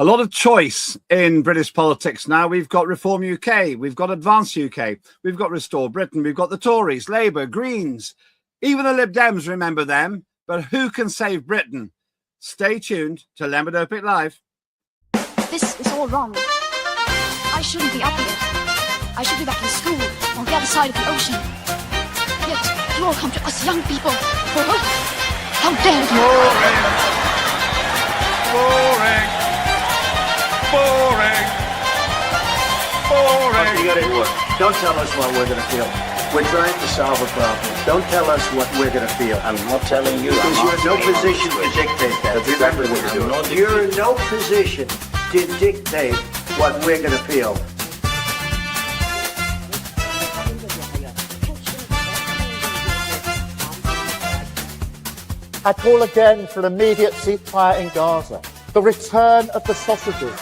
A lot of choice in British politics now. We've got Reform UK, we've got Advance UK, we've got Restore Britain, we've got the Tories, Labour, Greens, even the Lib Dems, remember them. But who can save Britain? Stay tuned to Lembit Öpik Live. This is all wrong. I shouldn't be up here. I should be back in school on the other side of the ocean. Yet you all come to us young people for hope. How dare you! Boring. Boring. Boring. You got it work. Don't tell us what we're going to feel. We're trying to solve a problem. Don't tell us what we're going to feel. I'm not telling you. Because you're in no position to dictate that. Remember what you're doing. You're in no position to dictate what we're going to feel. I call again for an immediate ceasefire in Gaza, the return of the sausages,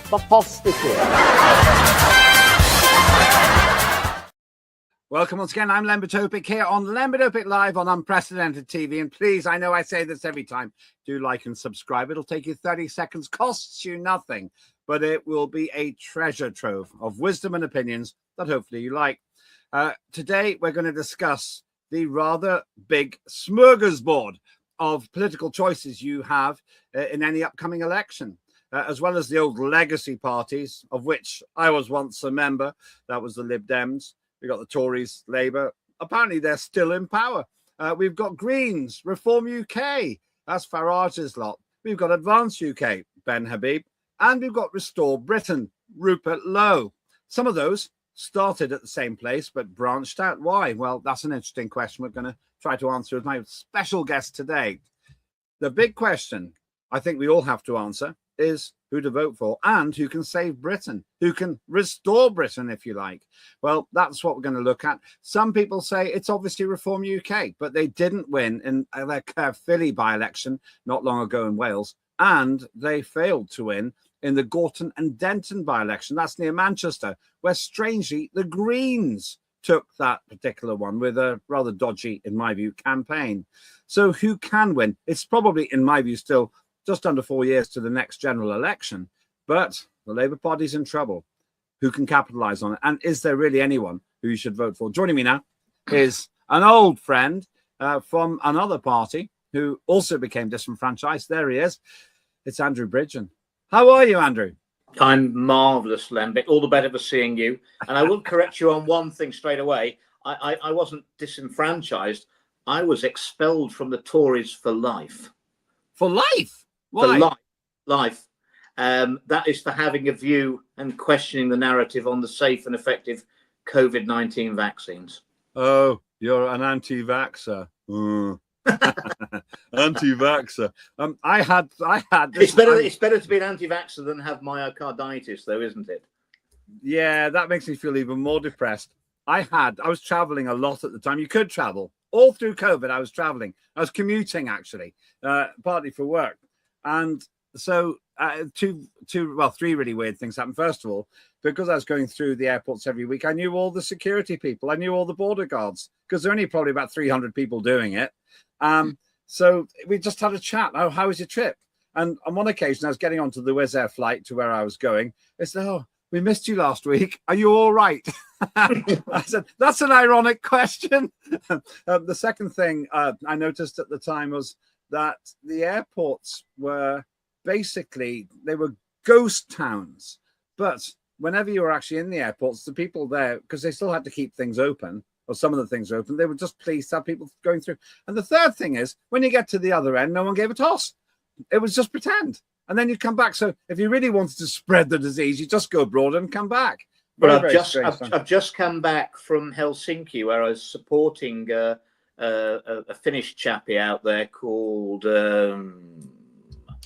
the hostages. Welcome once again. I'm Lembit Öpik here on Lembit Öpik Live on Unprecedented TV. And please, I know I say this every time, do like and subscribe. It'll take you 30 seconds, costs you nothing, but it will be a treasure trove of wisdom and opinions that hopefully you like. Today, we're going to discuss the rather big smorgasbord of political choices you have in any upcoming election, as well as the old legacy parties, of which I was once a member. That was the Lib Dems. We got the Tories, Labour. Apparently, they're still in power. We've got Greens, Reform UK. That's Farage's lot. We've got Advance UK, Ben Habib. And we've got Restore Britain, Rupert Lowe. Some of those started at the same place, but branched out. Why? Well, that's an interesting question we're going to try to answer with my special guest today. The big question I think we all have to answer is who to vote for and who can save Britain, who can restore Britain, if you like. Well, that's what we're going to look at. Some people say it's obviously Reform UK, but they didn't win in their Philly by-election not long ago in Wales, and they failed to win in the Gorton and Denton by-election. That's near Manchester, where strangely the Greens took that particular one with a rather dodgy, in my view, campaign. So who can win? It's probably, in my view, still just under 4 years to the next general election, but the Labour Party's in trouble. Who can capitalise on it? And is there really anyone who you should vote for? Joining me now is an old friend from another party who also became disenfranchised. There he is. It's Andrew Bridgen. How are you, Andrew? I'm marvellous, Lembit. All the better for seeing you. And I will correct you on one thing straight away. I wasn't disenfranchised. I was expelled from the Tories for life. For life? Why? For life. That is for having a view and questioning the narrative on the safe and effective COVID-19 vaccines. Oh, you're an anti-vaxxer. Anti-vaxxer. I had. This it's better to be an anti-vaxxer than have myocarditis, though, isn't it? Yeah, that makes me feel even more depressed. I was traveling a lot at the time. You could travel all through COVID. I was traveling. I was commuting actually, partly for work, and so three really weird things happened. First of all, because I was going through the airports every week, I knew all the security people. I knew all the border guards because there are only probably about 300 people doing it. So we just had a chat. Oh, how was your trip? And on one occasion, I was getting onto the Wizz Air flight to where I was going. They said, "Oh, we missed you last week. Are you all right?" I said, "That's an ironic question." The second thing I noticed at the time was that the airports were basically, they were ghost towns. But whenever you were actually in the airports, the people there, because they still had to keep things open, or some of the things are open, they were just pleased to have people going through. And the third thing is, when you get to the other end, no one gave a toss. It was just pretend. And then you come back. So if you really wanted to spread the disease, you just go abroad and come back. Well, I've just come back from Helsinki, where I was supporting a Finnish chappie out there called...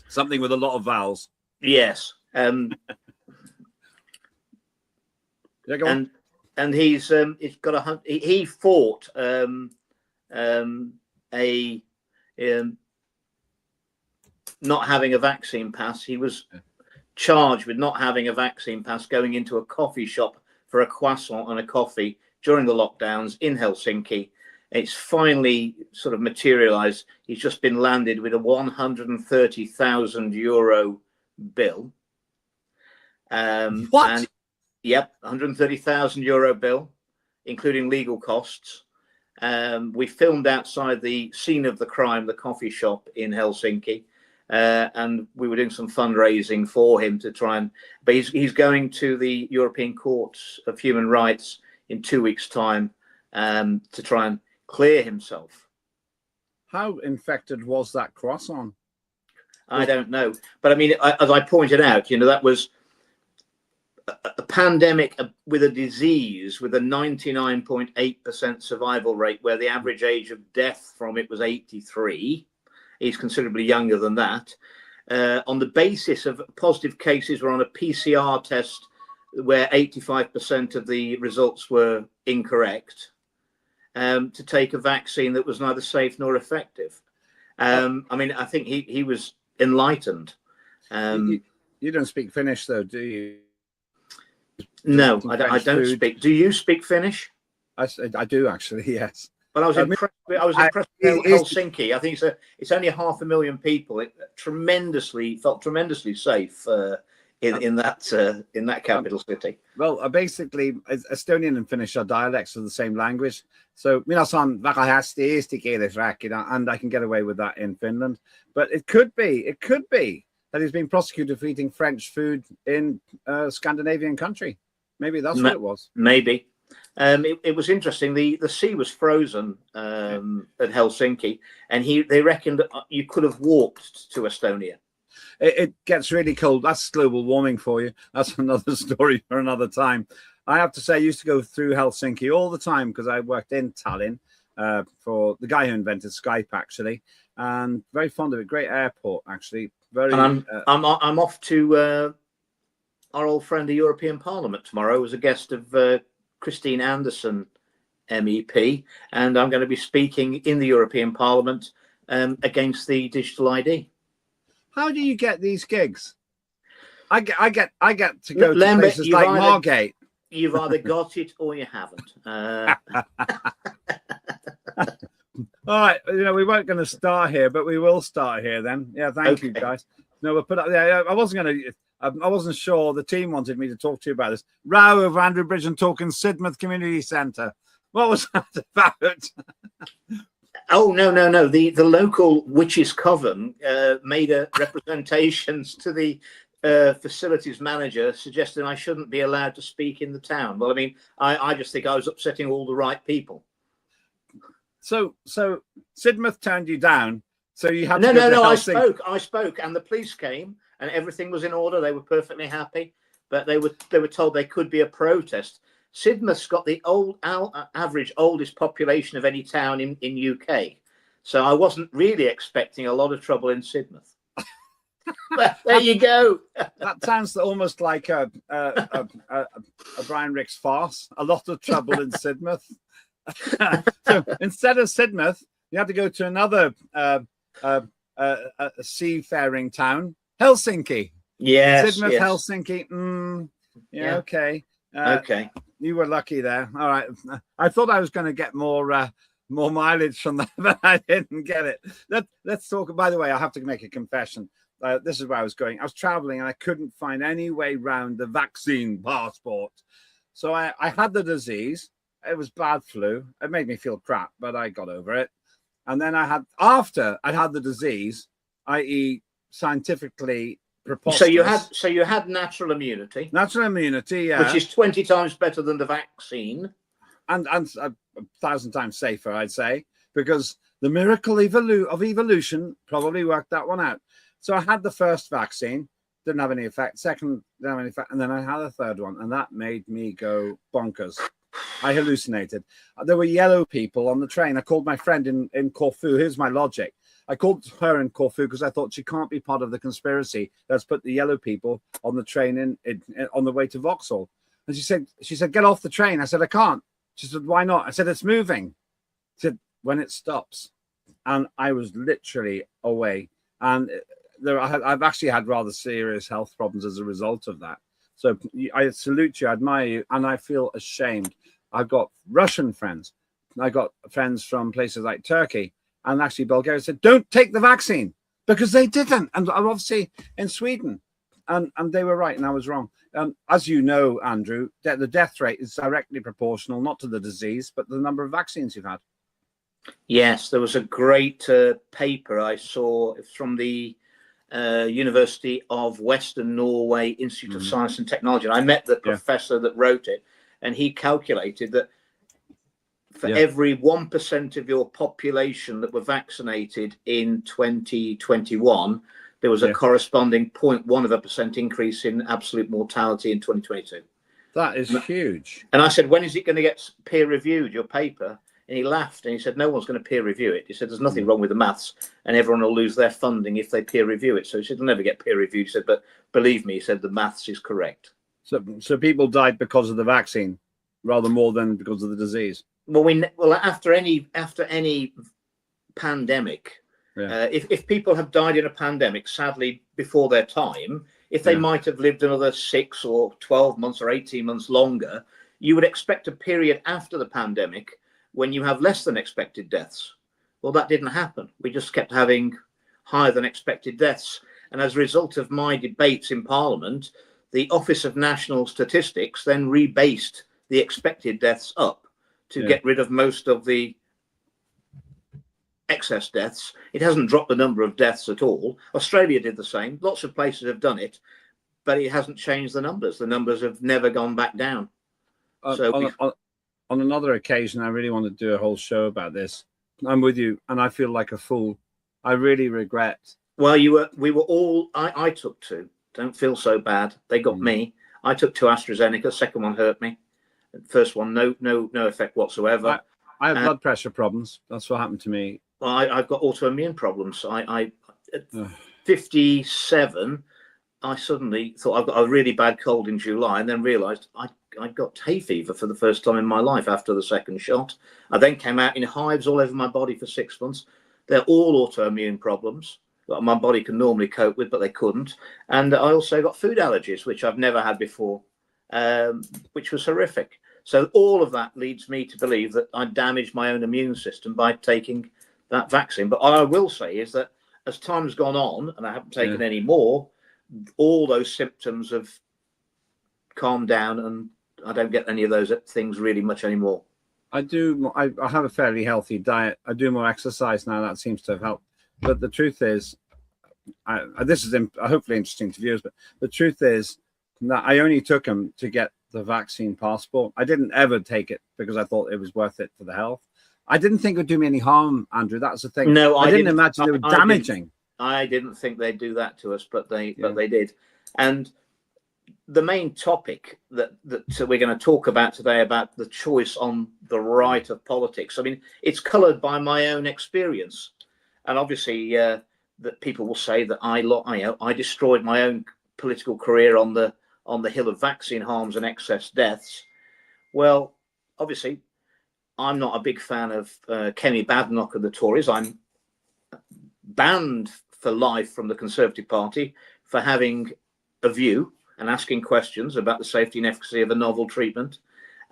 something with a lot of vowels. Yes. And he's got a he fought not having a vaccine pass. He was charged with not having a vaccine pass, going into a coffee shop for a croissant and a coffee during the lockdowns in Helsinki. It's finally sort of materialized. He's just been landed with a €130,000 bill What? And, yep, €130,000 bill, including legal costs. We filmed outside the scene of the crime, the coffee shop in Helsinki, and we were doing some fundraising for him to try and. But he's going to the European Courts of Human Rights in 2 weeks' time to try and clear himself. How infected was that croissant? I don't know, but I mean, as I pointed out, that was a pandemic with a disease with a 99.8% survival rate, where the average age of death from it was 83. He's considerably younger than that. On the basis of positive cases were on a PCR test where 85% of the results were incorrect, to take a vaccine that was neither safe nor effective. I mean, I think he was enlightened. You don't speak Finnish, though, do you? No, I don't speak. Do you speak Finnish? I do, actually, yes. But I was impressed with Helsinki. I think it's only 500,000 people. It felt tremendously safe in that capital city. Well, basically, Estonian and Finnish are dialects of the same language. So mina saan väga hästi eesti keeles rääkida, and I can get away with that in Finland. But it could be that he's been prosecuted for eating French food in a Scandinavian country. Maybe that's what it was. Maybe. It was interesting. The sea was frozen at Helsinki, and they reckoned you could have walked to Estonia. It gets really cold. That's global warming for you. That's another story for another time. I have to say, I used to go through Helsinki all the time because I worked in Tallinn for the guy who invented Skype, actually, and very fond of it. Great airport, actually. Very. And I'm off to our old friend, the European Parliament, tomorrow as a guest of Christine Anderson, MEP, and I'm going to be speaking in the European Parliament against the digital ID. How do you get these gigs? I get to go to places like Margate. You've either got it or you haven't. All right, we weren't going to start here, but we will start here then. Yeah, thank you, guys. No, we'll put up. Yeah, I wasn't sure. The team wanted me to talk to you about this. Row over Andrew Bridgen talking Sidmouth Community Centre. What was that about? Oh, no. The local witches' coven made representations to the facilities manager, suggesting I shouldn't be allowed to speak in the town. Well, I mean, I just think I was upsetting all the right people. So Sidmouth turned you down. So you had no. I spoke, and the police came, and everything was in order. They were perfectly happy, but they were told there could be a protest. Sidmouth's got the average oldest population of any town in UK, so I wasn't really expecting a lot of trouble in Sidmouth. But there you go. That sounds almost like a Brian Ricks farce. A lot of trouble in Sidmouth. So instead of Sidmouth, you had to go to another seafaring town, Helsinki. Yes, Sidmouth, yes. Helsinki. Yeah, okay. Okay. You were lucky there. All right. I thought I was going to get more mileage from that, but I didn't get it. Let's talk. By the way, I have to make a confession. This is where I was going. I was traveling and I couldn't find any way round the vaccine passport. So I had the disease. It was bad flu. It made me feel crap, but I got over it. And then after I had the disease, i.e. scientifically preposterous. So you had natural immunity. Natural immunity, yeah. Which is 20 times better than the vaccine. And 1,000 times safer, I'd say, because the miracle of evolution probably worked that one out. So I had the first vaccine, didn't have any effect. Second, didn't have any effect. And then I had a third one, and that made me go bonkers. I hallucinated. There were yellow people on the train. I called my friend in Corfu. Here's my logic. I called her in Corfu because I thought she can't be part of the conspiracy that's put the yellow people on the train on the way to Vauxhall. And she said, get off the train. I said, I can't. She said, why not? I said, it's moving. She said, when it stops. And I was literally away. And I've actually had rather serious health problems as a result of that. So I salute you, I admire you, and I feel ashamed. I've got Russian friends. I got friends from places like Turkey and actually Bulgaria said, don't take the vaccine because they didn't. And obviously in Sweden. and they were right, and I was wrong. As you know, Andrew, the death rate is directly proportional not to the disease, but the number of vaccines you've had. Yes, there was a great paper I saw from the University of Western Norway Institute of Science and Technology. And I met the professor that wrote it, and he calculated that for every 1% of your population that were vaccinated in 2021, there was a corresponding 0.1% increase in absolute mortality in 2022. That is huge. And I said, when is it going to get peer reviewed, your paper? And he laughed and he said, no one's going to peer review it. He said, there's nothing wrong with the maths, and everyone will lose their funding if they peer review it. So he said, it'll never get peer reviewed. He said, but believe me, he said, the maths is correct. So people died because of the vaccine rather more than because of the disease. Well, after any pandemic, if people have died in a pandemic, sadly, before their time, if they might have lived another 6 or 12 months or 18 months longer, you would expect a period after the pandemic when you have less than expected deaths. Well, that didn't happen. We just kept having higher than expected deaths. And as a result of my debates in Parliament, the Office of National Statistics then rebased the expected deaths up to get rid of most of the excess deaths. It hasn't dropped the number of deaths at all. Australia did the same. Lots of places have done it, but it hasn't changed the numbers. The numbers have never gone back down. On another occasion, I really want to do a whole show about this. I'm with you, and I feel like a fool. I really regret. Well, we were all. I took 2. Don't feel so bad. They got me. I took 2 AstraZeneca. Second one hurt me. First one, no effect whatsoever. I have blood pressure problems. That's what happened to me. Well, I've got autoimmune problems. At 57, I suddenly thought I've got a really bad cold in July, and then realised I got hay fever for the first time in my life after the second shot. I then came out in hives all over my body for 6 months. They're all autoimmune problems that my body can normally cope with, but they couldn't. And I also got food allergies, which I've never had before, which was horrific. So all of that leads me to believe that I damaged my own immune system by taking that vaccine. But what I will say is that as time's gone on, and I haven't taken any more, all those symptoms have calmed down, and I don't get any of those things really much anymore. I have a fairly healthy diet. I do more exercise now. That seems to have helped. But the truth is, this is hopefully interesting to viewers, but the truth is that I only took them to get the vaccine passport. I didn't ever take it because I thought it was worth it for the health. I didn't think it would do me any harm, Andrew. That's the thing. No, I didn't imagine they were damaging. I didn't think they'd do that to us, but they did. And the main topic that we're going to talk about today, about the choice on the right of politics, I mean, it's coloured by my own experience. And obviously that people will say that I destroyed my own political career on the hill of vaccine harms and excess deaths. Well, obviously, I'm not a big fan of Kemi Badenoch of the Tories. I'm banned for life from the Conservative Party for having a view and asking questions about the safety and efficacy of a novel treatment.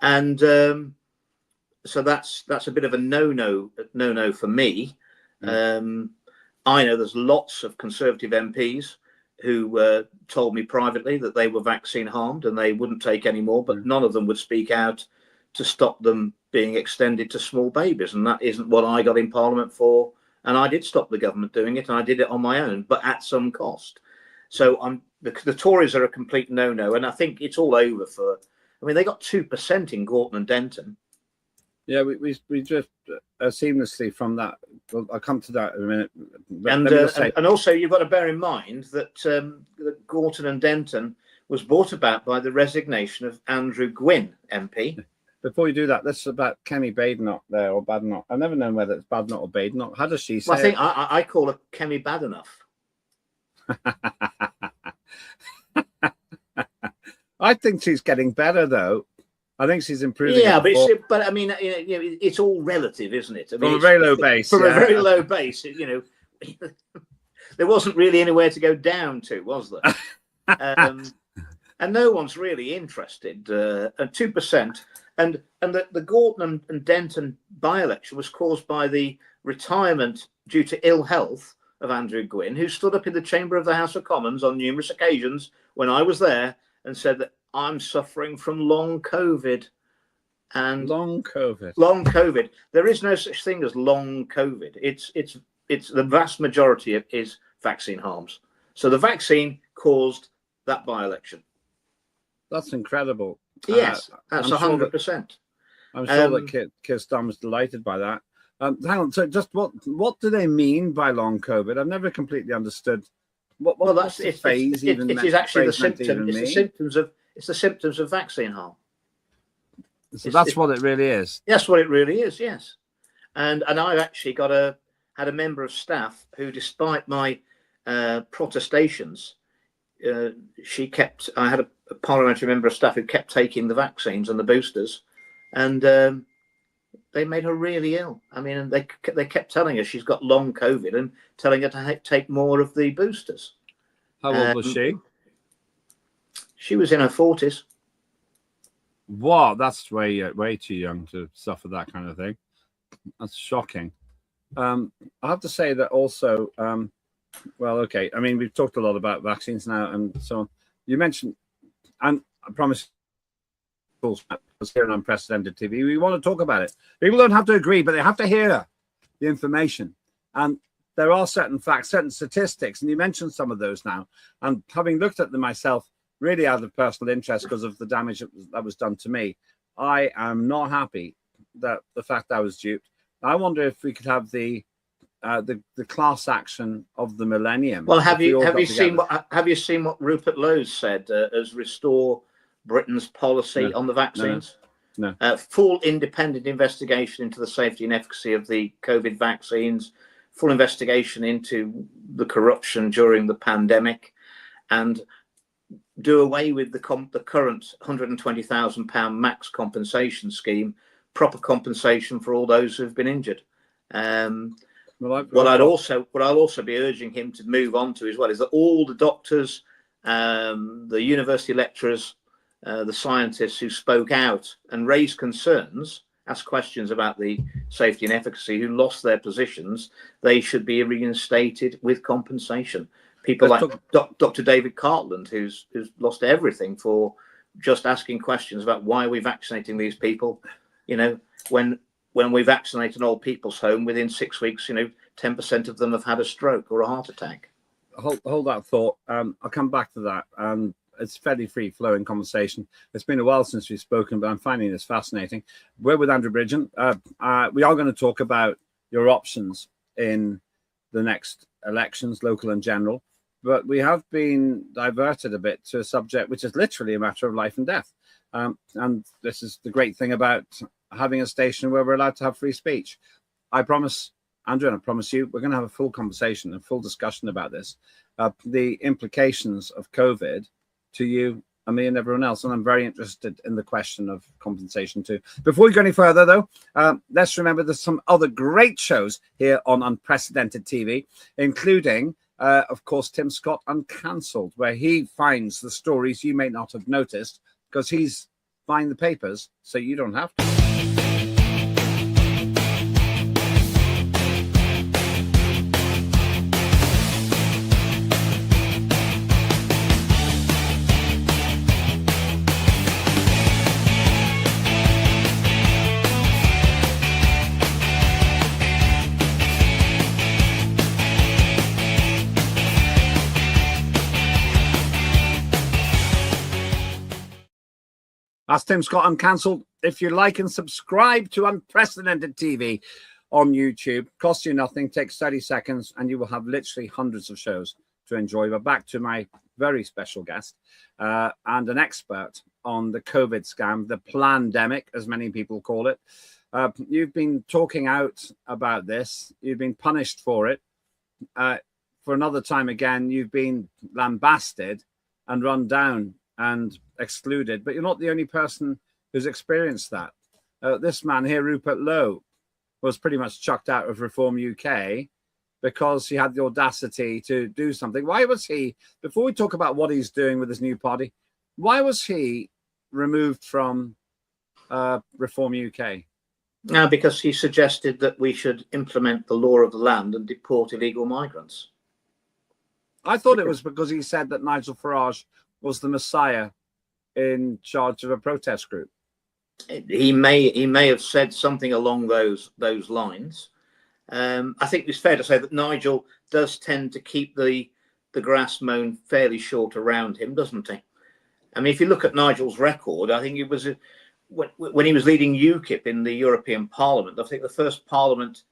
And so that's a bit of a no-no for me. I know there's lots of Conservative MPs who told me privately that they were vaccine harmed and they wouldn't take any more, but none of them would speak out to stop them being extended to small babies. And that isn't what I got in Parliament for. And I did stop the government doing it, and I did it on my own, but at some cost. So the Tories are a complete no-no, and I think it's all over for. I mean, they got 2% in Gorton and Denton. Yeah, we just seamlessly from that. Well, I'll come to that in a minute. And also, you've got to bear in mind that Gorton and Denton was brought about by the resignation of Andrew Gwynn, MP. Before you do that, this is about Kemi Badenoch there, or Badenoch. I've never known whether it's Badenoch or Badenoch. How does she say I think I call her Kemi Badenoch. I think she's getting better, though. I think she's improving. Yeah, but I mean, it's all relative, isn't it? I mean, from a very low base. From a very low base, there wasn't really anywhere to go down to, was there? And no one's really interested. At 2%, and the Gorton and Denton by-election was caused by the retirement due to ill health of Andrew Gwynn, who stood up in the chamber of the House of Commons on numerous occasions when I was there and said that I'm suffering from long COVID. And long COVID. Long COVID. There is no such thing as long COVID. It's the vast majority of is vaccine harms. So the vaccine caused that by-election. That's incredible. Yes, that's 100%. I'm sure that Keir Starmer was delighted by that. Hang on. So, just what do they mean by long COVID? I've never completely understood. Well, that's the phase. It is actually the symptom. It's the symptoms of vaccine harm. So that's what it really is. That's what it really is. Yes, and I've actually had a member of staff who, despite my protestations, I had a parliamentary member of staff who kept taking the vaccines and the boosters, and they made her really ill. I mean, they kept telling her she's got long COVID and telling her to take more of the boosters. How old was she? She was in her 40s. Wow, that's way too young to suffer that kind of thing. That's shocking. I have to say that also. Well, okay. I mean, we've talked a lot about vaccines now and so on. You mentioned, and I promise, was here on Unprecedented TV. We want to talk about it. People don't have to agree, but they have to hear the information. And there are certain facts, certain statistics, and you mentioned some of those now. And having looked at them myself, really out of personal interest because of the damage that was done to me, I am not happy that the fact I was duped. I wonder if we could have the class action of the millennium. Well, have you seen what Rupert Lowe said as restore Britain's policy on the vaccines? No. Full independent investigation into the safety and efficacy of the COVID vaccines, full investigation into the corruption during the pandemic, and do away with the current £120,000 max compensation scheme, proper compensation for all those who've been injured. What I'll also be urging him to move on to as well is that all the doctors, the university lecturers, the scientists who spoke out and raised concerns, asked questions about the safety and efficacy, who lost their positions, they should be reinstated with compensation. People like Dr. David Cartland, who's lost everything for just asking questions about why are we vaccinating these people. You know, when we vaccinate an old people's home, within 6 weeks, 10% of them have had a stroke or a heart attack. Hold that thought. I'll come back to that. It's fairly free-flowing conversation. It's been a while since we've spoken, but I'm finding this fascinating. We're with Andrew Bridgen. We are going to talk about your options in the next elections, local and general. But we have been diverted a bit to a subject which is literally a matter of life and death. And this is the great thing about having a station where we're allowed to have free speech. I promise, Andrew, and I promise you, we're going to have a full conversation and full discussion about this, the implications of COVID to you and me and everyone else. And I'm very interested in the question of compensation too. Before we go any further, though, let's remember there's some other great shows here on Unprecedented TV, including, of course, Tim Scott Uncancelled, where he finds the stories you may not have noticed because he's buying the papers so you don't have to. That's Tim Scott Uncancelled. If you like and subscribe to Unprecedented TV on YouTube, costs you nothing, takes 30 seconds, and you will have literally hundreds of shows to enjoy. But back to my very special guest and an expert on the COVID scam, the plandemic, as many people call it. You've been talking out about this. You've been punished for it. For another time again, you've been lambasted and run down and excluded, but you're not the only person who's experienced that. This man here, Rupert Lowe, was pretty much chucked out of Reform UK because he had the audacity to do something. Why was he, before we talk about what he's doing with his new party, why was he removed from Reform UK? Now, because he suggested that we should implement the law of the land and deport illegal migrants. I thought it was because he said that Nigel Farage was the Messiah in charge of a protest group. He may have said something along those lines. I think it's fair to say that Nigel does tend to keep the grass mown fairly short around him, doesn't he? I mean, if you look at Nigel's record, I think it was when he was leading UKIP in the European Parliament. I think the first Parliament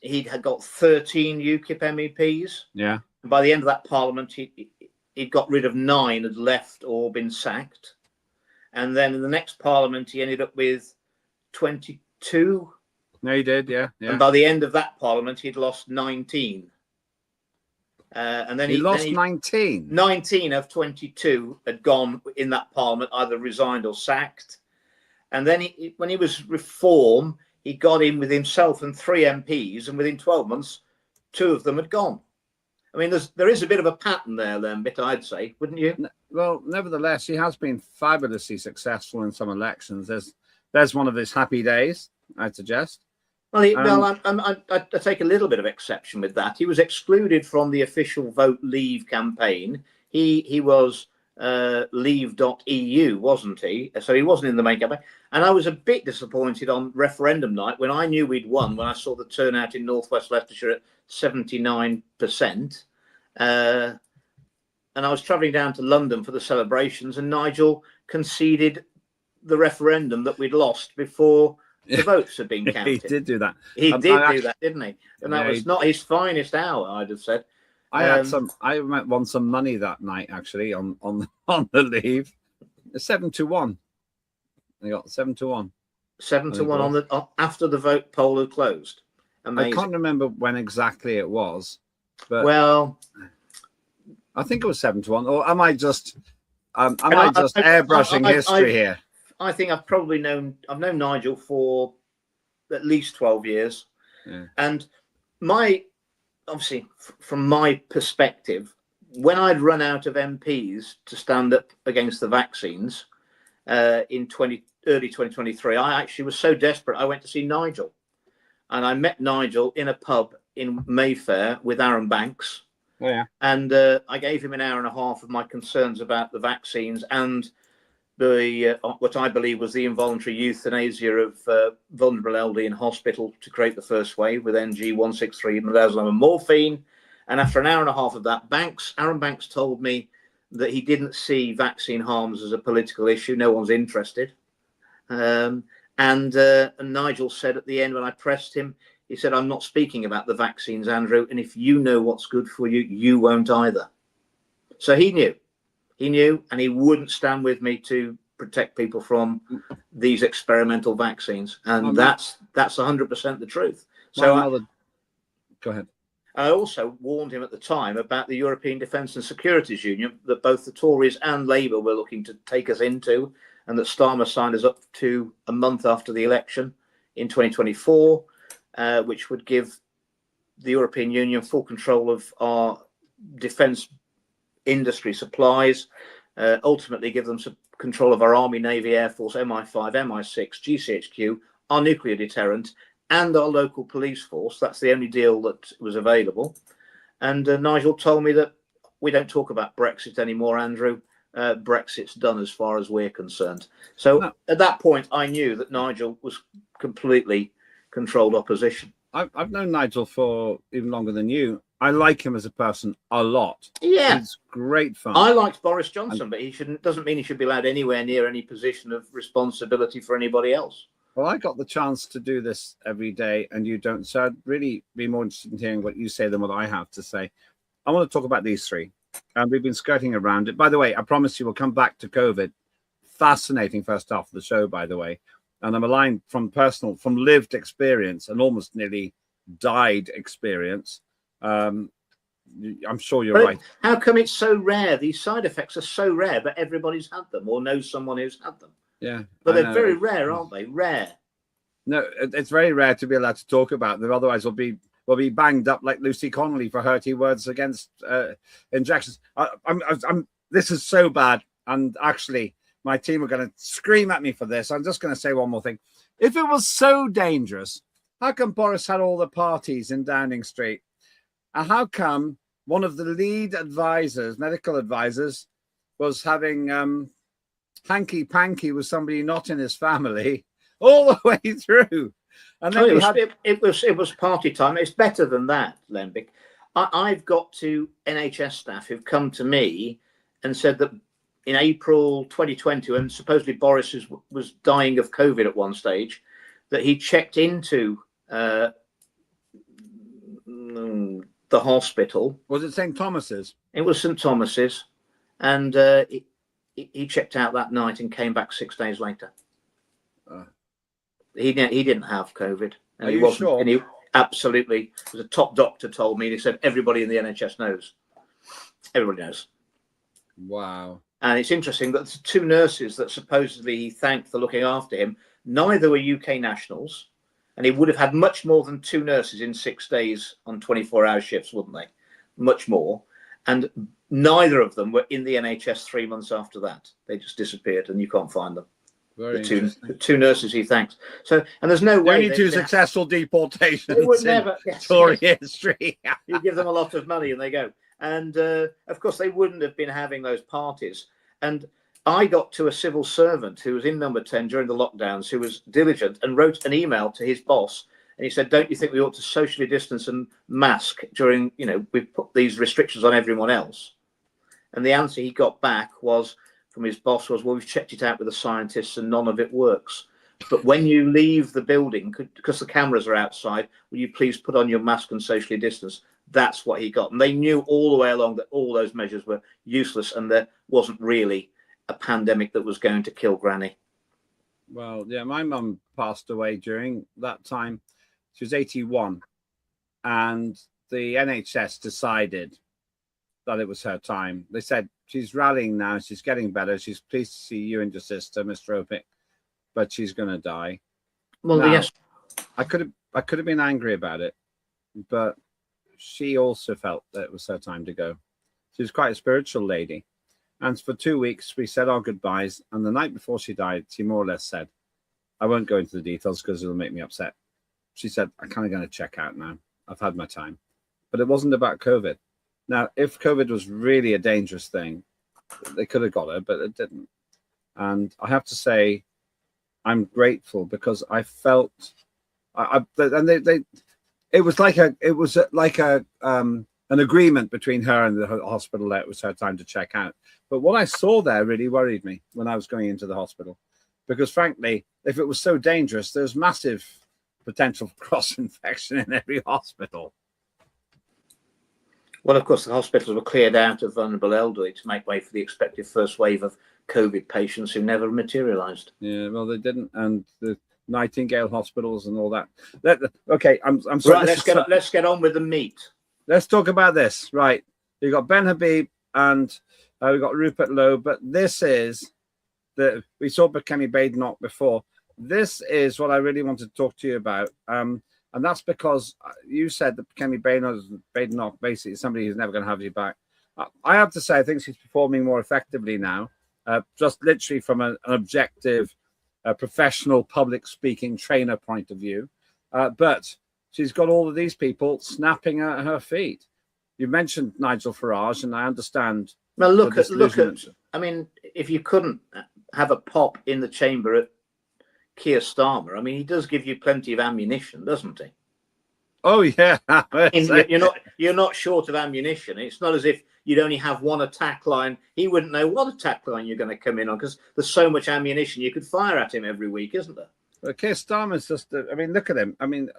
he had got 13 UKIP MEPs. Yeah. And by the end of that Parliament, he'd got rid of 9, had left or been sacked. And then in the next Parliament, he ended up with 22. No, he did, yeah. And by the end of that Parliament, he'd lost 19. And then he lost 19. 19 of 22 had gone in that Parliament, either resigned or sacked. And then when he was reform, he got in with himself and 3 MPs, and within 12 months, 2 of them had gone. I mean, there is a bit of a pattern there, Lembit, I'd say, wouldn't you? Well, nevertheless, he has been fabulously successful in some elections. There's one of his happy days, I'd suggest. Well, I take a little bit of exception with that. He was excluded from the official Vote Leave campaign. He was leave.eu, wasn't he? So he wasn't in the main campaign. And I was a bit disappointed on referendum night when I knew we'd won, when I saw the turnout in northwest Leicestershire at 79%. And I was travelling down to London for the celebrations, and Nigel conceded the referendum that we'd lost before the votes had been counted. He did do that. He did do that, didn't he? And that was not his finest hour, I'd have said. I won some money that night, actually, on the leave. 7-1. I got 7-1. 7-1 after the vote poll had closed. Amazing. I can't remember when exactly it was, but well, I think it was 7-1. Or am I just airbrushing history here? I think I've known Nigel for at least 12 years, and obviously from my perspective, when I'd run out of MPs to stand up against the vaccines in early 2023, I actually was so desperate I went to see Nigel, and I met Nigel in a pub in Mayfair with Aaron Banks. Oh, yeah. And I gave him an hour and a half of my concerns about the vaccines and the what I believe was the involuntary euthanasia of vulnerable elderly in hospital to create the first wave with NG163 midazolam and morphine. And after an hour and a half of that, Aaron Banks told me that he didn't see vaccine harms as a political issue. No one's interested. And Nigel said at the end, when I pressed him, he said, "I'm not speaking about the vaccines, Andrew. And if you know what's good for you, you won't either." So he knew, and he wouldn't stand with me to protect people from these experimental vaccines. And that's 100% the truth. So go ahead. I also warned him at the time about the European Defence and Securities Union that both the Tories and Labour were looking to take us into, and that Starmer signed us up to a month after the election in 2024, which would give the European Union full control of our defence industry supplies, ultimately give them some control of our Army, Navy, Air Force, MI5, MI6, GCHQ, our nuclear deterrent, and our local police force. That's the only deal that was available. And Nigel told me that we don't talk about Brexit anymore, Andrew. Brexit's done as far as we're concerned. So at that point, I knew that Nigel was completely controlled opposition. I've known Nigel for even longer than you. I like him as a person a lot. Yeah, he's great fun. I liked Boris Johnson, but doesn't mean he should be allowed anywhere near any position of responsibility for anybody else. Well, I got the chance to do this every day, and you don't. So I'd really be more interested in hearing what you say than what I have to say. I want to talk about these three, and we've been skirting around it. By the way, I promise you we'll come back to COVID. Fascinating first half of the show, by the way. And I'm aligned from lived experience and almost nearly died experience. I'm sure you're right. How come it's so rare? These side effects are so rare, but everybody's had them or knows someone who's had them. Yeah. But they're very rare, aren't they? Rare. No, it's very rare to be allowed to talk about them. Otherwise, we'll be banged up like Lucy Connolly for hurty words against injections. This is so bad. And actually, my team are going to scream at me for this. I'm just going to say one more thing. If it was so dangerous, how come Boris had all the parties in Downing Street? And how come one of the lead advisors, medical advisors, was having hanky-panky with somebody not in his family all the way through? And then it was party time. It's better than that, Lembit. I've got to NHS staff who've come to me and said that in April 2020, when supposedly Boris was dying of COVID at one stage, that he checked into the hospital. Was it St. Thomas's? It was St. Thomas's, and he checked out that night and came back 6 days later. He didn't have COVID. And Are you sure? And he absolutely, the top doctor told me, he said everybody in the NHS knows. Everybody knows. Wow. And it's interesting that the two nurses that supposedly he thanked for looking after him, neither were UK nationals, and he would have had much more than two nurses in 6 days on 24-hour shifts, wouldn't they? Much more. And neither of them were in the NHS 3 months after that. They just disappeared, and you can't find them. The two nurses he thanks. So, and there's no way. Only two successful deportations they would never, Tory history. You give them a lot of money and they go. And of course, they wouldn't have been having those parties. And I got to a civil servant who was in number 10 during the lockdowns, who was diligent and wrote an email to his boss. And he said, don't you think we ought to socially distance and mask during, we've put these restrictions on everyone else? And the answer he got back was from his boss was, well, we've checked it out with the scientists and none of it works. But when you leave the building, because the cameras are outside, will you please put on your mask and socially distance? That's what he got. And they knew all the way along that all those measures were useless and there wasn't really a pandemic that was going to kill Granny. Well, yeah, my mum passed away during that time. She was 81. And the NHS decided that it was her time. They said, she's rallying now. She's getting better. She's pleased to see you and your sister, Mr. Öpik, but she's going to die. Well, now, yes. I could have been angry about it, but she also felt that it was her time to go. She was quite a spiritual lady. And for 2 weeks, we said our goodbyes. And the night before she died, she more or less said, I won't go into the details because it'll make me upset. She said, I'm kind of going to check out now. I've had my time. But it wasn't about COVID. Now, if COVID was really a dangerous thing, they could have got her, but it didn't. And I have to say, I'm grateful because I felt, it was like an agreement between her and the hospital that it was her time to check out. But what I saw there really worried me when I was going into the hospital, because frankly, if it was so dangerous, there's massive potential for cross-infection in every hospital. Well, of course, the hospitals were cleared out of vulnerable elderly to make way for the expected first wave of COVID patients who never materialised. Yeah, well, they didn't, and the Nightingale hospitals and all that. Okay, I'm sorry. Right, let's get on with the meat. Let's talk about this. Right, you got Ben Habib and we got Rupert Lowe, but this is we saw Kemi Badenoch before. This is what I really wanted to talk to you about. And that's because you said that Kemi Badenoch basically is somebody who's never going to have you back. I have to say, I think she's performing more effectively now, just literally from an objective, professional public speaking trainer point of view. But she's got all of these people snapping at her feet. You mentioned Nigel Farage, and I understand. Well, look at. I mean, if you couldn't have a pop in the chamber at Keir Starmer, I mean, he does give you plenty of ammunition, doesn't he? Oh yeah, you're not short of ammunition. It's not as if you'd only have one attack line. He wouldn't know what attack line you're going to come in on because there's so much ammunition you could fire at him every week, isn't there? Well, Keir Starmer's just. I mean, look at him. I mean,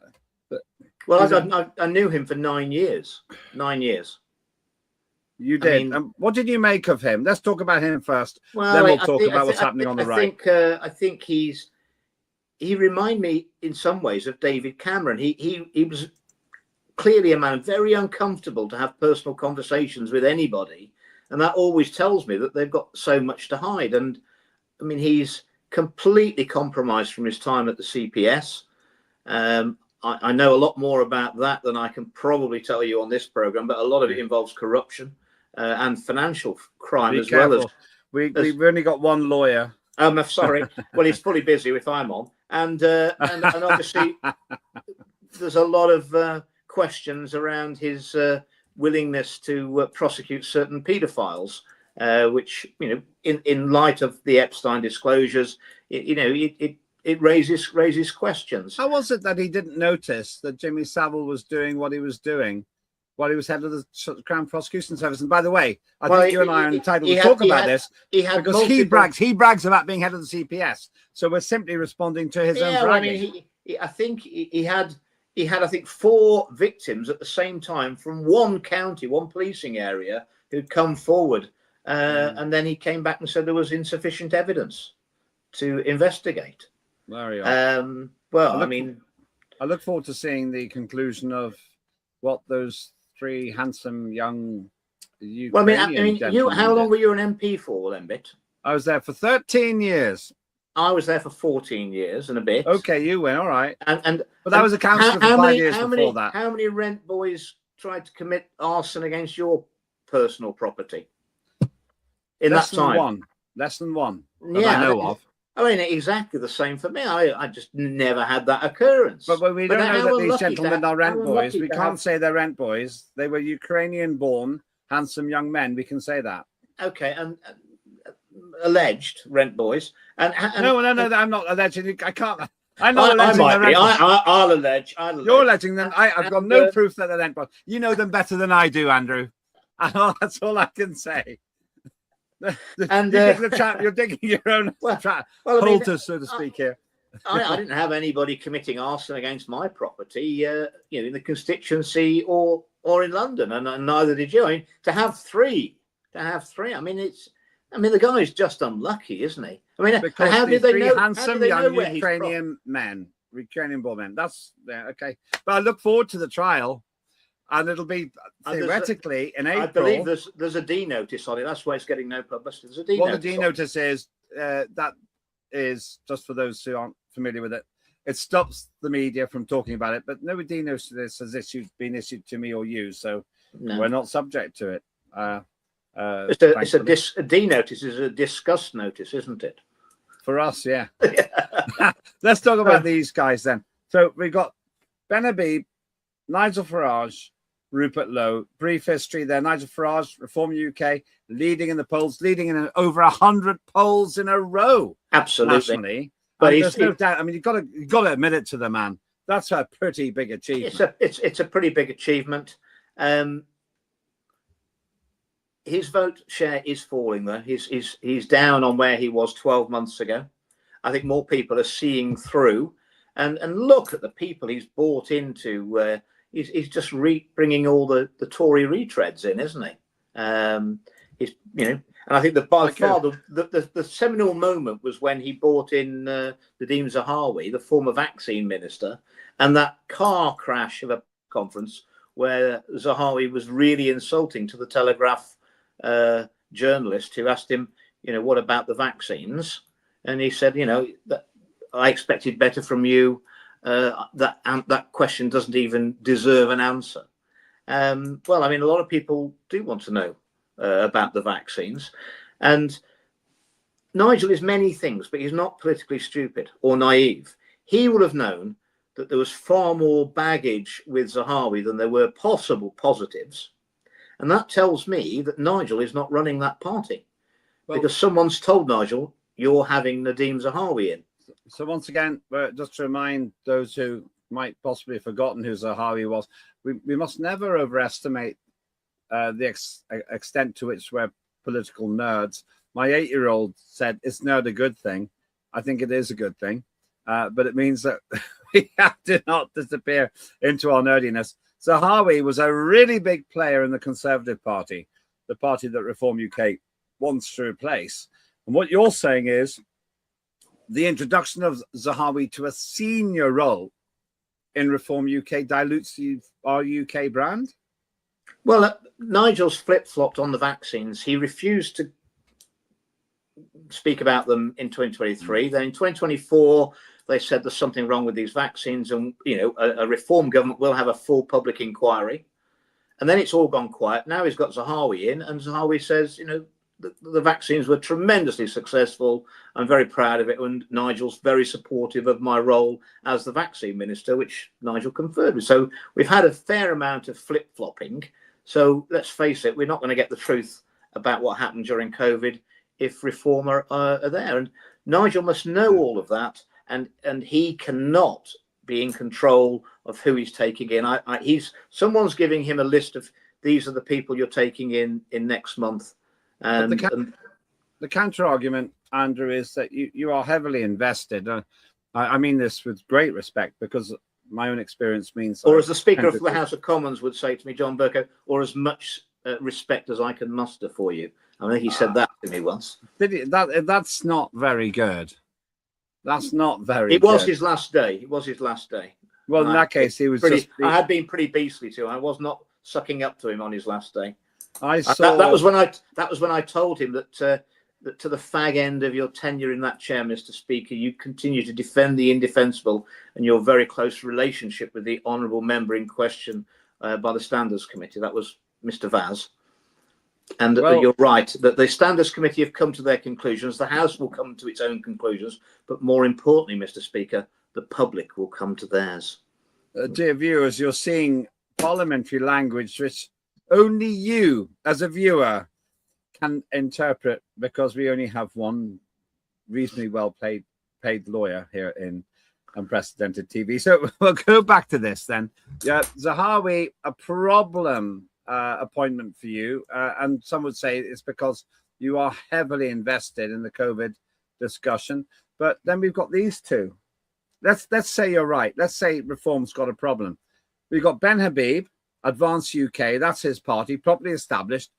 well, I knew him for 9 years. 9 years. You did. I mean, what did you make of him? Let's talk about him first. Well, then we'll talk about what's happening on the right. I think he reminded me in some ways of David Cameron. He was clearly a man very uncomfortable to have personal conversations with anybody, and that always tells me that they've got so much to hide. And I mean, he's completely compromised from his time at the CPS. I know a lot more about that than I can probably tell you on this program, but a lot of it involves corruption and financial crime as well as. We've only got one lawyer. I'm sorry. Well, he's fully busy if I'm on. and obviously there's a lot of questions around his willingness to prosecute certain paedophiles, which, in light of the Epstein disclosures, it raises questions. How was it that he didn't notice that Jimmy Savile was doing what he was doing while he was head of the Crown Prosecution Service? And by the way, I think you and I are entitled to talk about this because he brags about being head of the CPS. So we're simply responding to his own bragging. I think he had I think 4 victims at the same time from one county, one policing area, who'd come forward, and then he came back and said there was insufficient evidence to investigate. There you are. Well, I look forward to seeing the conclusion of what those 3 handsome young Ukrainian gentlemen how long did. were you an MP for, Lembit? I was there for 13 years. I was there for 14 years and a bit. Okay, you went, all right. But that was a councillor for 5 years before that. How many rent boys tried to commit arson against your personal property in that time? Less than one Yeah, I know of. I mean, exactly the same for me. I just never had that occurrence. But we don't know that these gentlemen are rent boys. We can't say they're rent boys. They were Ukrainian-born, handsome young men. We can say that. Okay, and alleged rent boys. No, I'm not alleging. I can't. I'm not alleging I might be. I'll allege. You're alleging them. I've got no proof that they're rent boys. You know them better than I do, Andrew. That's all I can say. And you're digging your own halters, so to speak, here. I didn't have anybody committing arson against my property, in the constituency or in London, and neither did you. I mean, to have three. I mean, the guy is just unlucky, isn't he? I mean, because how did they know? Handsome young Ukrainian men, Ukrainian-born men. That's okay. But I look forward to the trial. And it'll be theoretically in April. I believe there's a D notice on it. That's why it's getting no publicity. There's a D notice. What the D notice is, that is, just for those who aren't familiar with it, it stops the media from talking about it. But no D notice has been issued to me or you, so we're not subject to it. A D notice is a discuss notice, isn't it? For us, yeah. Let's talk about these guys then. So we've got Ben Habib, Nigel Farage, Rupert Lowe. Brief history there. Nigel Farage, Reform UK, leading in the polls, leading in over 100 polls in a row. Absolutely. Nationally. But there's no doubt. I mean, you've got to admit it to the man. That's a pretty big achievement. It's a pretty big achievement. His vote share is falling, though. He's down on where he was 12 months ago. I think more people are seeing through, and look at the people he's bought into. He's just bringing all the Tory retreads in, isn't he? And I think that by far the seminal moment was when he brought in Nadeem Zahawi, the former vaccine minister, and that car crash of a conference where Zahawi was really insulting to the Telegraph journalist who asked him, what about the vaccines? And he said, that I expected better from you. That question doesn't even deserve an answer. Well, I mean, a lot of people do want to know about the vaccines. And Nigel is many things, but he's not politically stupid or naive. He would have known that there was far more baggage with Zahawi than there were possible positives. And that tells me that Nigel is not running that party, because someone's told Nigel, you're having Nadeem Zahawi in. So once again, just to remind those who might possibly have forgotten who Zahawi was, we must never overestimate the extent to which we're political nerds. My 8-year-old said it's not a good thing. I think it is a good thing, but it means that we have to not disappear into our nerdiness. Zahawi was a really big player in the Conservative Party, the party that Reform UK wants to replace. And what you're saying is the introduction of Zahawi to a senior role in Reform UK dilutes our UK brand? Well, Nigel's flip-flopped on the vaccines. He refused to speak about them in 2023. Then in 2024, they said there's something wrong with these vaccines, and a Reform government will have a full public inquiry. And then it's all gone quiet. Now he's got Zahawi in, and Zahawi says, the vaccines were tremendously successful. I'm very proud of it, and Nigel's very supportive of my role as the vaccine minister, which Nigel conferred with. So we've had a fair amount of flip-flopping. So let's face it, we're not going to get the truth about what happened during COVID if Reform are there. And Nigel must know all of that, and he cannot be in control of who he's taking in. Someone's giving him a list of, these are the people you're taking in next month. And the counter argument, Andrew, is that you are heavily invested. I mean this with great respect, because my own experience means, or as the Speaker of the House of Commons would say to me, John Bercow, or as much respect as I can muster for you. I think he said that to me once. Did he? That's not very good. That's not very It was his last day. It was his last day. Well, in that case, he was I had been pretty beastly to him. I was not sucking up to him on his last day. That was when I told him that to the fag end of your tenure in that chair, Mr. Speaker, you continue to defend the indefensible and your very close relationship with the honourable member in question by the Standards Committee. That was Mr. Vaz. And you're right, that the Standards Committee have come to their conclusions. The House will come to its own conclusions. But more importantly, Mr. Speaker, the public will come to theirs. Dear viewers, you're seeing parliamentary language which only you, as a viewer, can interpret, because we only have one reasonably well paid lawyer here in Unprecedented TV. So we'll go back to this then. Yeah, Zahawi, a problem appointment for you, and some would say it's because you are heavily invested in the COVID discussion. But then we've got these two. Let's say you're right. Let's say Reform's got a problem. We've got Ben Habib, Advance UK. That's his party, properly established.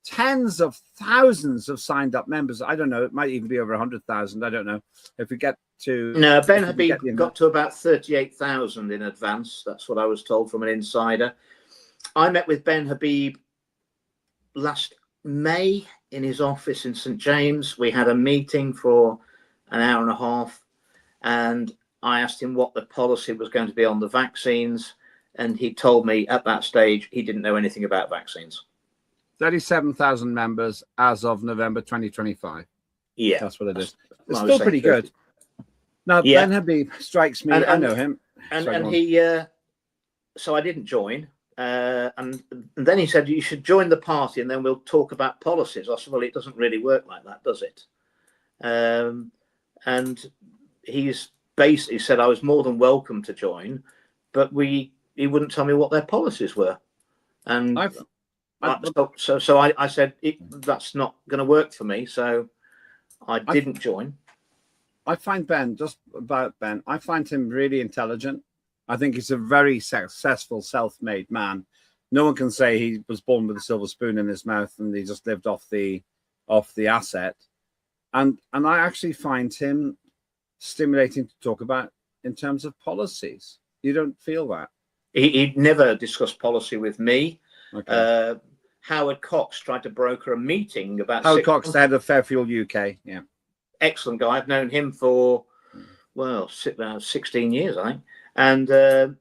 Tens of thousands of signed up members. I don't know. It might even be over 100,000. I don't know. If we get to... No, Ben Habib got to about 38,000 in Advance. That's what I was told from an insider. I met with Ben Habib last May in his office in St. James. We had a meeting for an hour and a half, and I asked him what the policy was going to be on the vaccines, and he told me at that stage he didn't know anything about vaccines. 37,000 members as of November 2025. Yeah, that's what it is. It's still pretty good. Now, Ben Habib strikes me. I know him. And he, so I didn't join. And then he said, you should join the party and then we'll talk about policies. I said, well, it doesn't really work like that, does it? And he's basically said I was more than welcome to join, but he wouldn't tell me what their policies were. And so I said, that's not going to work for me. So I didn't join. I find I find him really intelligent. I think he's a very successful, self-made man. No one can say he was born with a silver spoon in his mouth and he just lived off the asset. And I actually find him stimulating to talk about in terms of policies. You don't feel that? He never discussed policy with me. Okay. Howard Cox tried to broker a meeting about... Howard Cox, the head of Fairfield UK. Yeah. Excellent guy. I've known him for, 16 years, I think. And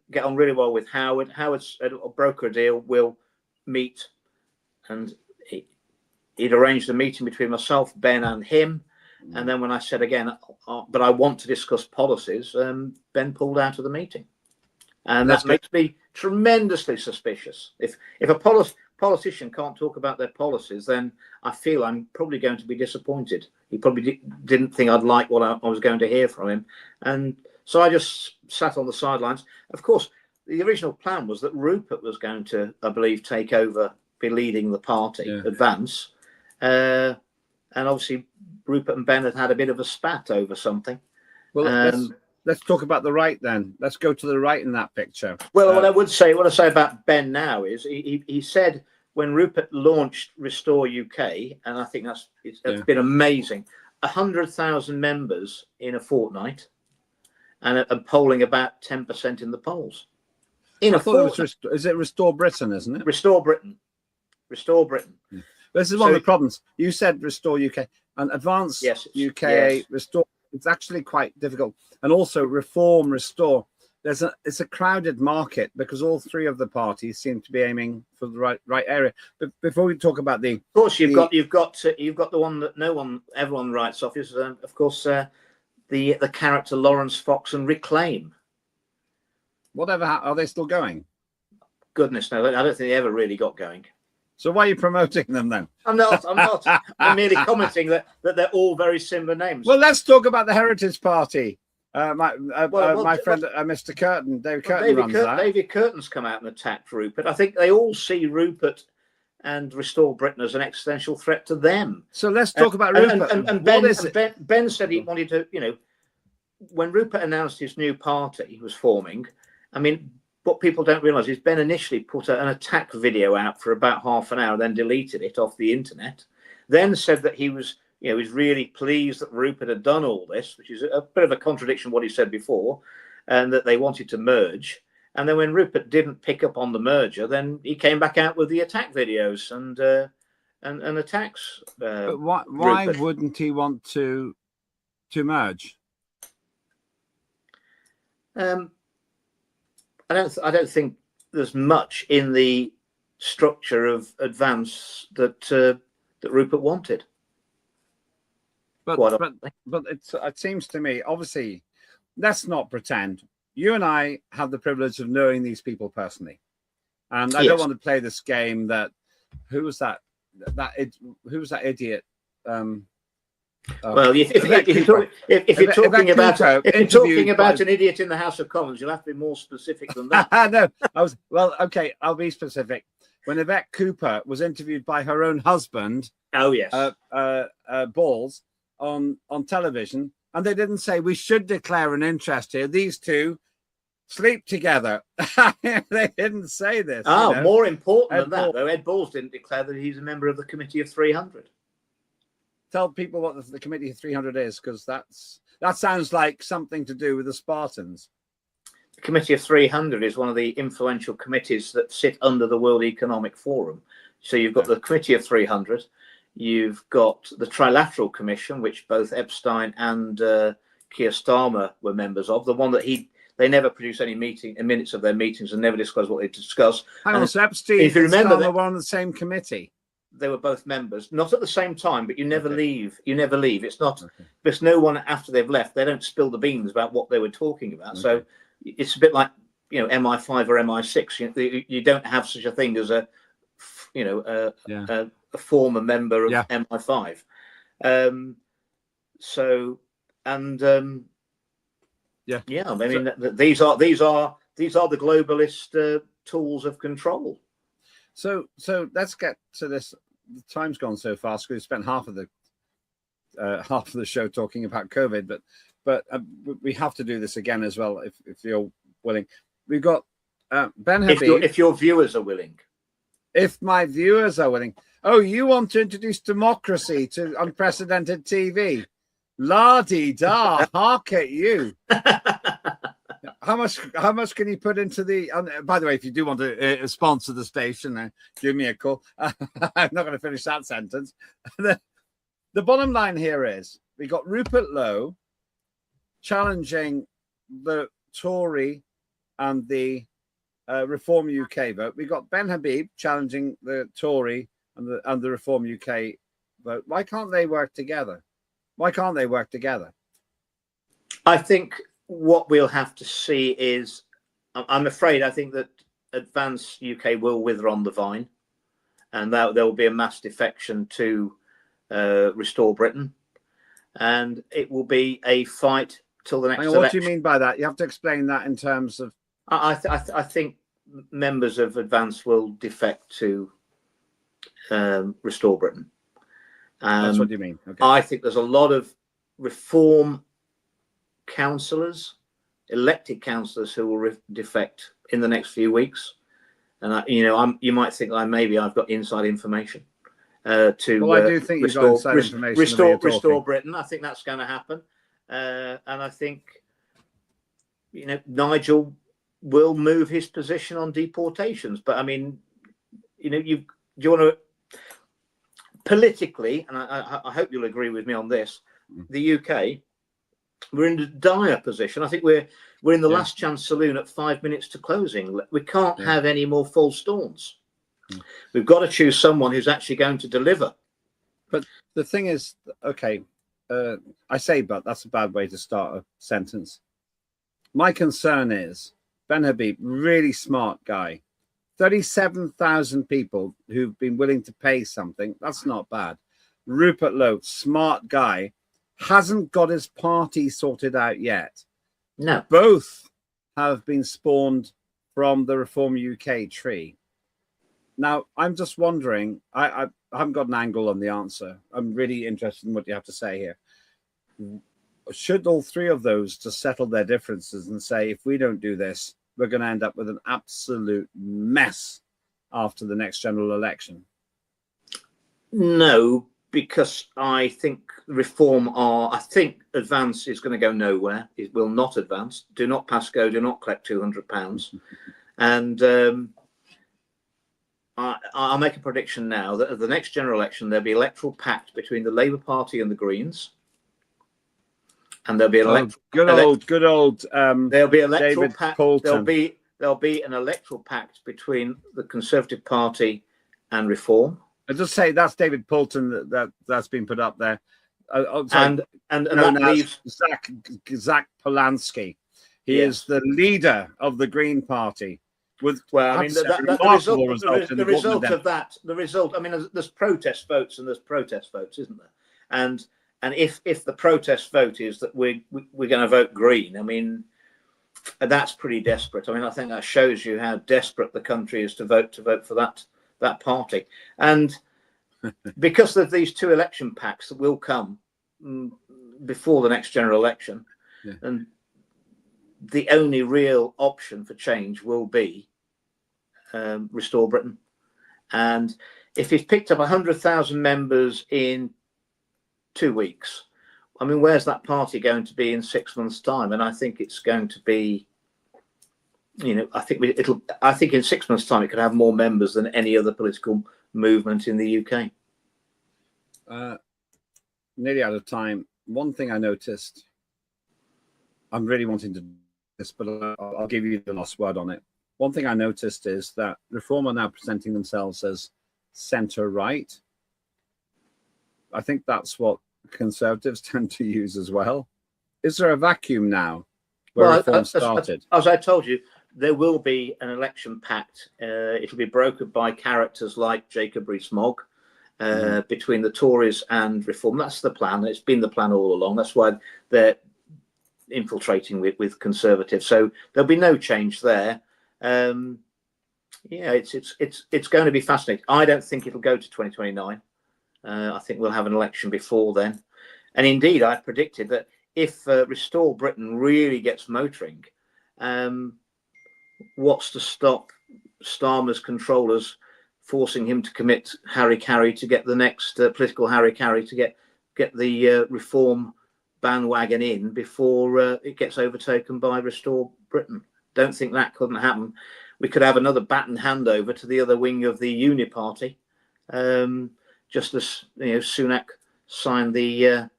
get on really well with Howard. Howard's a broker a deal. We'll meet, and he'd arranged a meeting between myself, Ben, and him. And then when I said again, but I want to discuss policies, Ben pulled out of the meeting, and that makes me tremendously suspicious. If a politician can't talk about their policies, then I feel I'm probably going to be disappointed. He probably didn't think I'd like what I was going to hear from him, and so I just sat on the sidelines. Of course, the original plan was that Rupert was going to, I believe, take over, be leading the party, Advance. And obviously, Rupert and Ben had a bit of a spat over something. Well, let's talk about the right then. Let's go to the right in that picture. Well, what I say about Ben now is he said when Rupert launched Restore UK, and I think it's been amazing, 100,000 members in a fortnight. And polling about 10% in the polls. Is it Restore Britain, isn't it? Restore Britain. Restore Britain. Yeah. This is one of the problems. You said Restore UK and Advance UK. Restore. It's actually quite difficult. And also Reform, Restore. it's a crowded market because all three of the parties seem to be aiming for the right area. But before we talk about of course, you've got the one that everyone writes off is of course the character Lawrence Fox and Reclaim. whatever. Are they still going? Goodness no, I don't think they ever really got going. So why are you promoting them then? I'm not. I'm merely commenting that they're all very similar names. Well, let's talk about the Heritage Party. My friend, Mr. Curtin, David Curtin runs that. David Curtin's come out and attacked Rupert. I think they all see Rupert and Restore Britain as an existential threat to them. So let's talk about Rupert. And Ben said he wanted to, when Rupert announced his new party he was forming, I mean, what people don't realise is Ben initially put an attack video out for about half an hour, then deleted it off the internet, then said that he was really pleased that Rupert had done all this, which is a bit of a contradiction what he said before, and that they wanted to merge. And then when Rupert didn't pick up on the merger, then he came back out with the attack videos and attacks. But why wouldn't he want to merge? I don't think there's much in the structure of Advance that Rupert wanted. But it seems to me, obviously, let's not pretend. You and I have the privilege of knowing these people personally, and I don't want to play this game that who was that idiot? Well, if you're talking about an idiot in the House of Commons, you'll have to be more specific than that. No, okay, I'll be specific. When Yvette Cooper was interviewed by her own husband, Balls, on television, and they didn't say we should declare an interest here. These two sleep together. They didn't say this. More important than that, though, Ed Balls didn't declare that he's a member of the Committee of 300. Tell people what the Committee of 300 is, because that sounds like something to do with the Spartans. The Committee of 300 is one of the influential committees that sit under the World Economic Forum. So you've got the Committee of 300, you've got the Trilateral Commission, which both Epstein and Keir Starmer were members of. The one that they never produce any minutes of their meetings and never disclose what they discuss. Hang on, so Epstein and Starmer were on the same committee. They were both members, not at the same time, but you never leave. You never leave. It's not because no one after they've left, they don't spill the beans about what they were talking about. So it's a bit like MI5 or MI6. You don't have such a thing as a former member of MI5. I mean, these are the globalist tools of control. So let's get to this. The time's gone so fast. We spent half of the show talking about COVID, but we have to do this again as well if you're willing. We've got Ben Habib. If your viewers are willing. If my viewers are willing. Oh, you want to introduce democracy to unprecedented TV? La-di-da, hark at you. How much can you put into the? By the way, if you do want to sponsor the station, give me a call. I'm not going to finish that sentence. The bottom line here is we got Rupert Lowe challenging the Tory and the Reform UK vote. We got Ben Habib challenging the Tory and the Reform UK vote. Why can't they work together? I think what we'll have to see is, I'm afraid, I think that Advance UK will wither on the vine, and that there will be a mass defection to Restore Britain, and it will be a fight till the next election. What do you mean by that? You have to explain that in terms of. I think members of Advance will defect to Restore Britain. That's what you mean. Okay. I think there's a lot of Reform councillors, elected councillors, who will defect in the next few weeks, and you might think I've got inside information to. Well, I do think you've got inside information. Restore Britain. I think that's going to happen, and I think Nigel will move his position on deportations. But I mean, you want to politically, and I hope you'll agree with me on this. The UK we're in a dire position. I think we're in the last chance saloon at 5 minutes to closing. We can't have any more false dawns. We've got to choose someone who's actually going to deliver. But the thing is, okay, I say, but that's a bad way to start a sentence. My concern is Ben Habib, really smart guy, 37,000 people who've been willing to pay something. That's not bad. Rupert Lowe, smart guy, hasn't got his party sorted out yet. No. Both have been spawned from the Reform UK tree. Now, I'm just wondering, I haven't got an angle on the answer. I'm really interested in what you have to say here. Should all three of those just settle their differences and say, if we don't do this, we're going to end up with an absolute mess after the next general election? No, because I think I think advance is going to go nowhere. It will not advance. Do not pass go, do not collect £200. And I'll make a prediction now that at the next general election, there'll be electoral pact between the Labour Party and the Greens. And there'll be an good old there'll be electoral David pact. Poulton. There'll be an electoral pact between the Conservative Party and Reform. I just say that's David Poulton that's been put up there. And that leaves Zach Polanski. He is the leader of the Green Party. The result. I mean, there's protest votes and there's protest votes, isn't there? And if the protest vote is that we're going to vote Green, I mean, that's pretty desperate. I mean, I think that shows you how desperate the country is to vote for that party. And because of these two election pacts that will come before the next general election, and the only real option for change will be Restore Britain. And if he's picked up 100,000 members in 2 weeks, I mean, where's that party going to be in 6 months' time? And I think it's going to be, I think in 6 months' time it could have more members than any other political movement in the UK. Nearly out of time. One thing I noticed, I'm really wanting to do this, but I'll give you the last word on it. One thing I noticed is that Reform are now presenting themselves as centre-right. I think that's what Conservatives tend to use as well. Is there a vacuum now where Reform started? As I told you, there will be an election pact. It'll be brokered by characters like Jacob Rees-Mogg between the Tories and Reform. That's the plan. It's been the plan all along. That's why they're infiltrating with Conservatives. So there'll be no change there. It's going to be fascinating. I don't think it'll go to 2029. I think we'll have an election before then. And indeed, I predicted that if Restore Britain really gets motoring, what's to stop Starmer's controllers forcing him to commit Harry-Carry to get the next political Harry-Carry to get the Reform bandwagon in before it gets overtaken by Restore Britain? Don't think that couldn't happen. We could have another baton handover to the other wing of the Uni Party, just as Sunak signed the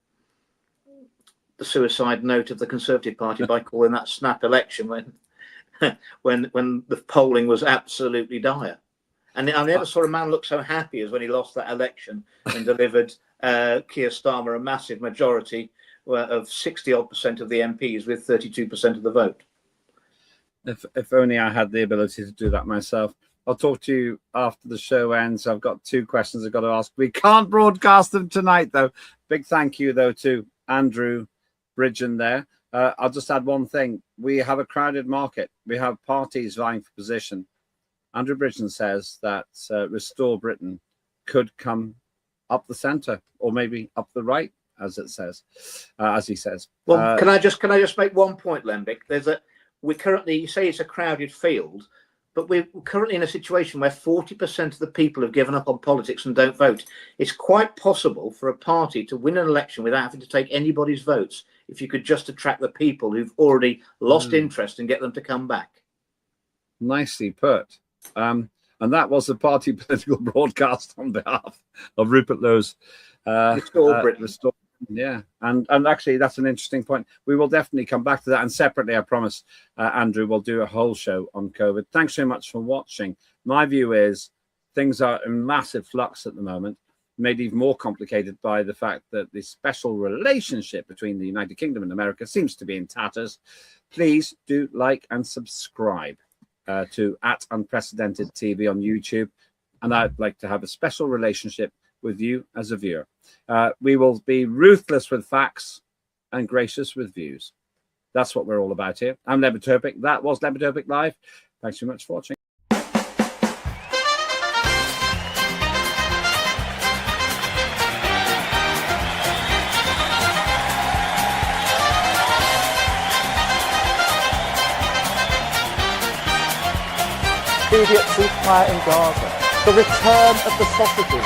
suicide note of the Conservative Party by calling that snap election when the polling was absolutely dire. And I never saw a man look so happy as when he lost that election and delivered Keir Starmer a massive majority of 60-odd% of the MPs with 32% of the vote. If only I had the ability to do that myself. I'll talk to you after the show ends. I've got 2 questions I've got to ask. We can't broadcast them tonight, though. Big thank you, though, to Andrew Bridgen there. I'll just add one thing. We have a crowded market. We have parties vying for position. Andrew Bridgen says that Restore Britain could come up the centre or maybe up the right, as he says. Well, can I just make one point, Lembit? We currently, you say it's a crowded field, but we're currently in a situation where 40% of the people have given up on politics and don't vote. It's quite possible for a party to win an election without having to take anybody's votes if you could just attract the people who've already lost interest and get them to come back. Nicely put. And that was the party political broadcast on behalf of Rupert Lowe's Restore Britain. Yeah, and actually that's an interesting point. We will definitely come back to that, and separately, I promise, Andrew, we'll do a whole show on COVID. Thanks so much for watching. My view is things are in massive flux at the moment, made even more complicated by the fact that the special relationship between the United Kingdom and America seems to be in tatters. Please do like and subscribe to @Unprecedented TV on YouTube, and I'd like to have a special relationship with you as a viewer. We will be ruthless with facts and gracious with views. That's what we're all about here. I'm Lembit Öpik. That was Lembit Öpik Live. Thanks so much for watching. Immediate ceasefire in Gaza. The return of the sausages.